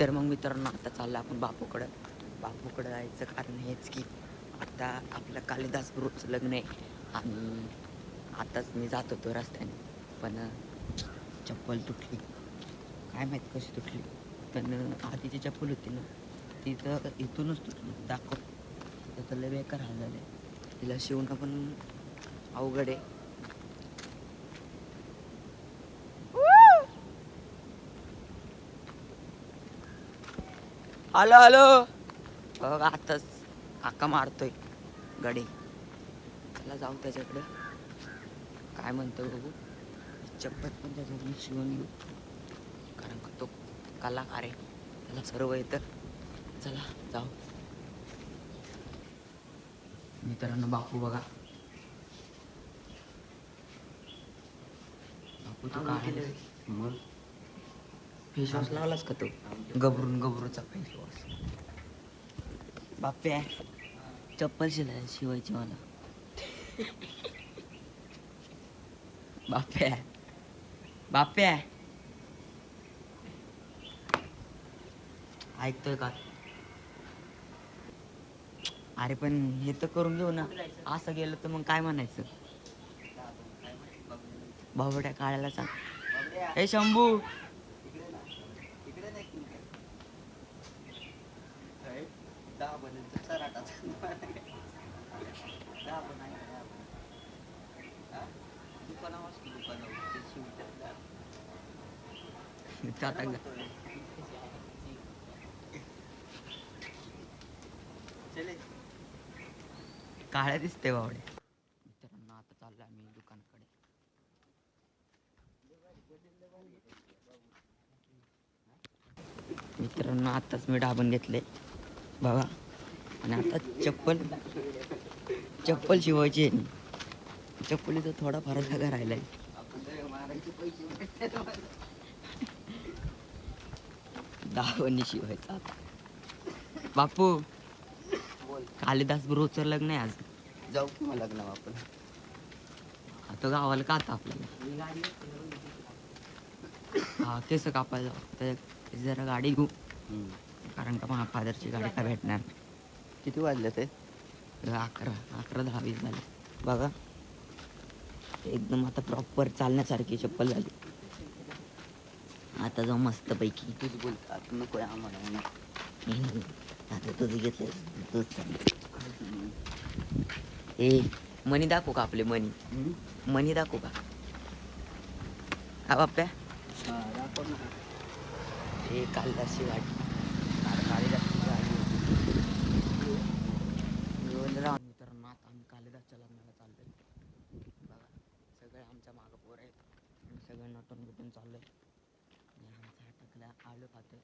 तर मग मित्रांनो आता चाललं आपण बापूकडं जायचं कारण हेच की आता आपलं कालिदास गुरुचं लग्न आहे आणि आताच मी जात होतो रस्त्याने पण चप्पल तुटली. काय माहीत कशी तुटली, पण आधीची चप्पल होती ना ती तर इथूनच तुटली. तिथं तर लय बेकार हाल झाले. तिला शिवणं पण अवघड आहे. हॅलो हॅलो बघा आताच हाका मारतोय गडी. चला जाऊ त्याच्याकडं, काय म्हणतो बघू. चप्पल पण त्याच्याकडून शिवून घेऊ कारण का तो कलाकार आहे, त्याला सर्व येतं. चला जाऊ. मित्रांनो बापू बघा, बापू तो काय मग फेसवॉश लावलाच का तो गबरूचा फेसवॉश. बाप्या चप्पल शिवायची मला. बाप्या बाप्या ऐकतोय का? अरे पण हे तर करून घेऊ ना. असं गेलं तर मग काय म्हणायचं. बाबड्या काळ्याला सांग, ए शंभू काळ्या दिसते बावडे. मित्रांनो आता चाललो आम्ही दुकानाकडे. मित्रांनो आताच मी डाबून घेतले बघा आणि आता चप्पल शिवायची आहे. चप्पलीचा थोडा फार जागा राहिलाय. दावणी शिवायचा आता. बापू कालिदास गुरुचं लग्न आहे आज. जाऊ की मग लग्न आपण. आता गावाला का आता आपल्याला हा केस कापायला तर जरा गाडी घेऊ कारण का माझ्या फादरची गाडी का भेटणार. किती वाजले ते? 11-10-20 झाले बघा. एकदम आता प्रॉपर चालण्यासारखी चप्पल झाली. आता जाऊ मस्त पैकी. तूच बोलता आता नको आम्हाला. आता तुझं घेतलं तूच ए मनी दाखवू का आपले मनी दाखवू का हा बाप्या? हे कालिदासची गाडी. कालिदासची गाडी मित्रांनो आता आम्ही कालिदासच्या लग्नाला चाललोय बघा. सगळे आमच्या मागं पोर आहेत आणि सगळं नटून बिटून चाललोय. आणि आमचा टकल्या आळू खातोय.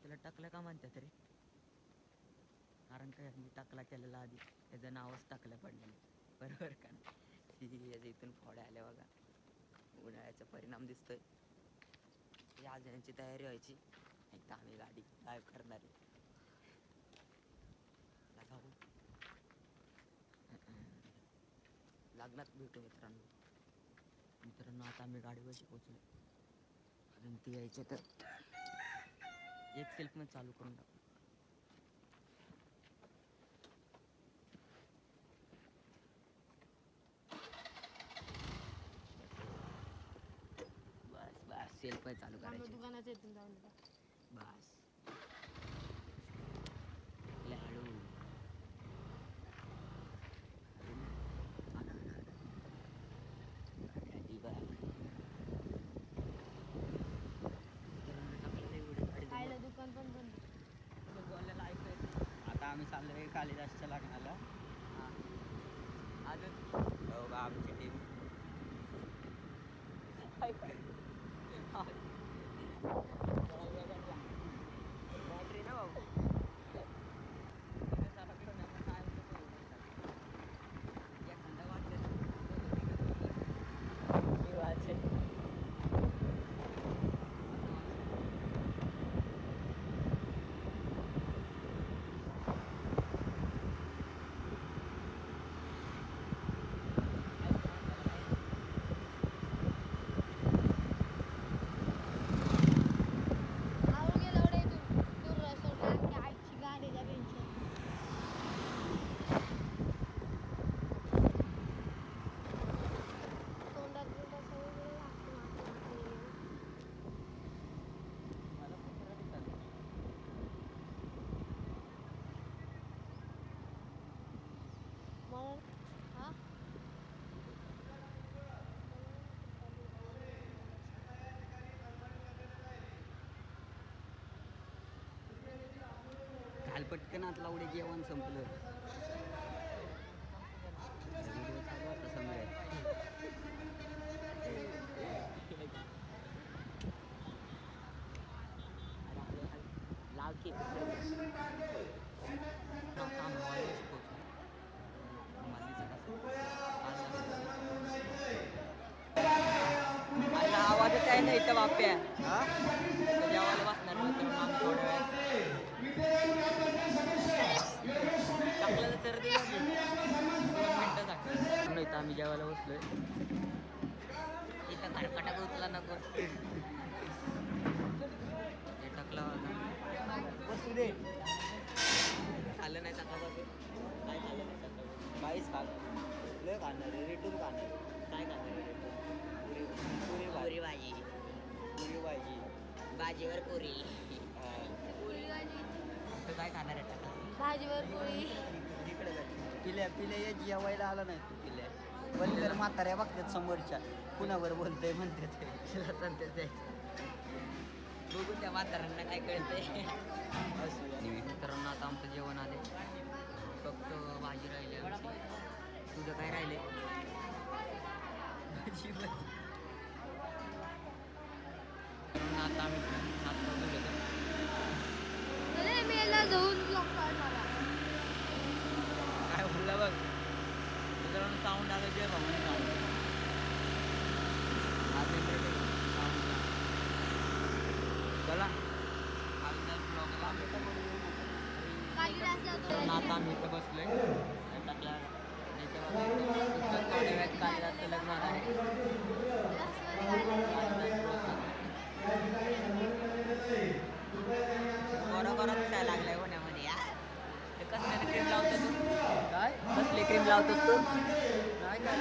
त्याला टकलं का म्हणतात रे? कारण काय मी टाकला केलेला आधी त्याचं नावच टाकलं पडलेलं बरोबर का. इथून फोड्या आल्या बघा. उन्हाळ्याचा परिणाम दिसतोय. आज यांची तयारी व्हायची. एकदा आम्ही गाडी ड्राईव्ह करणार आहे. लग्नात भेटू मित्रांनो आता आम्ही गाडीवरशी पोचलो. अजून ती यायचे तर एक सेल्फ मध्ये चालू करून टाकू. बस सेल्फ मध्ये चालू करायचं. बस हळू आता आम्ही चाललोय कालिदासच्या लग्नाला. अजून आमची टीम बॅटरी ना भाऊ. पटकन आत लावडे जेवण संपलं. व्हिडिओ चालू होता समोर. लाव की आवाजच आहे ना इथं बाप्या. जेवायला बसणार मित्रांनो आम्ही थोड्या वेळात. टाकलं सर्दी झाली 2 मिनटं टाकलं इथं आम्ही जेवायला बसलोय. इथं खडखटा उचला नको हे टाकलं बसू दे. खाल्लं नाही सकाळपासून. काय खाल्लं नाही सकाळपासून? काहीच खाल्लं लय खाणार आहे. रेटून खाणार. काय खाणार आहे रेटून? पुरी भाजी. पुरी भाजी भाजीवर पुरी. तर काय खाणार आहे टाका भाजीवर पोळी. इकडे पिल्या पिल्या जेवायला आला नाही तू पिल्या. पण तर म्हाताऱ्या बघतात समोरच्या कुणावर बोलतंय म्हणते ते. बघून त्या म्हाताऱ्यांना काय कळतंय. मित्रांनो आता आमचं जेवण आले. फक्त भाजी राहिली आमची. तुझं काय राहिले? आता आम्ही अरे मेला जाऊन लागतात मला. काय बोलला बघ मित्रांनो साऊंड आलं जे भावाने साऊंड चला आता आम्ही इथं बसलोय टाकला थोड्या वेळात कालिदासचं लग्न होणार आहे. बरोबर दिसायला लागलाय होण्यामध्ये यार. ते कसले क्रीम लावतो तू? काय कसली क्रीम लावतोस तू? नाही काय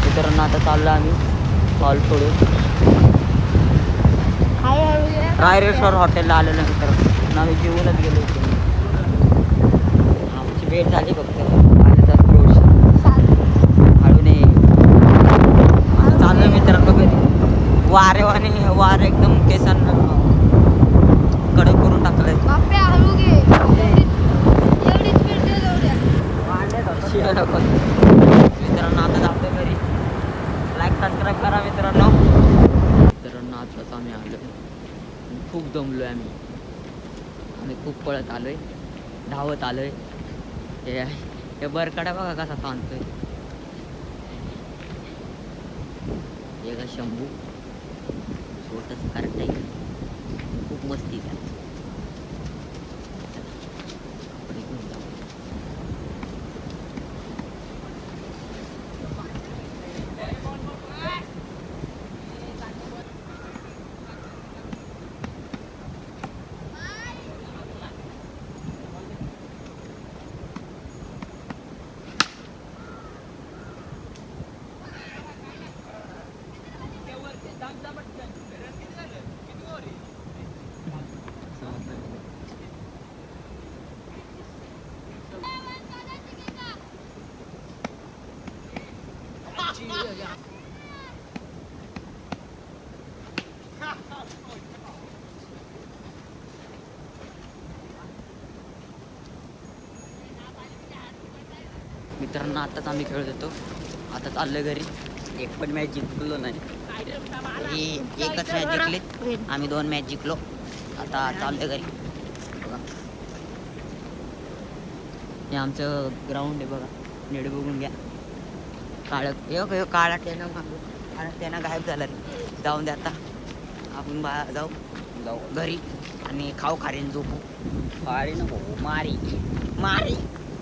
मित्रांनो आता चाललो आम्ही हॉल सोडून रायरेश्वर हॉटेलला आलेलो मित्रांनो. आम्ही जेवूनच गेलो होतो. आमची भेट झाली फक्त आल्याचा क्रोश हळून आता चाललो मित्रांनो. कधी वार एकदम केसांना कडक करून टाकलंय. मित्रांनो आता जातो घरी. लाईक सबस्क्राईब करा मित्रांनो. मित्रांनो आताच आम्ही आलो. खूप दमलो आहे आम्ही खूप पळत आलोय धावत आलोय. हे बरकडा बघा कसा ताणतोय. हे का शंभू छोटंच कार्ट आहे. खूप मस्ती आहे. मित्रांनो आताच आम्ही खेळत होतो, आता चाललं घरी. एक पण मॅच जिंकलो नाही. एकच मॅच जिंकली आम्ही, 2 मॅच जिंकलो. आता चाललं घरी. बघा हे आमचं ग्राउंड आहे बघा, नीट बघून घ्या. काळा त्यानं गायब झाला रे. जाऊन दे आता, आपण जाऊ घरी आणि खाऊ खारीन झोपू. पारी नको, मारी मारी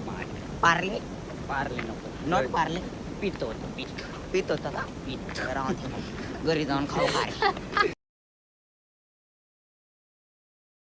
मारी पार्ले पारले नको. नॉट पार्ले. पित होतं पीत. पित होता का? पीत. राहते मग घरी जाऊन खाऊ खारी.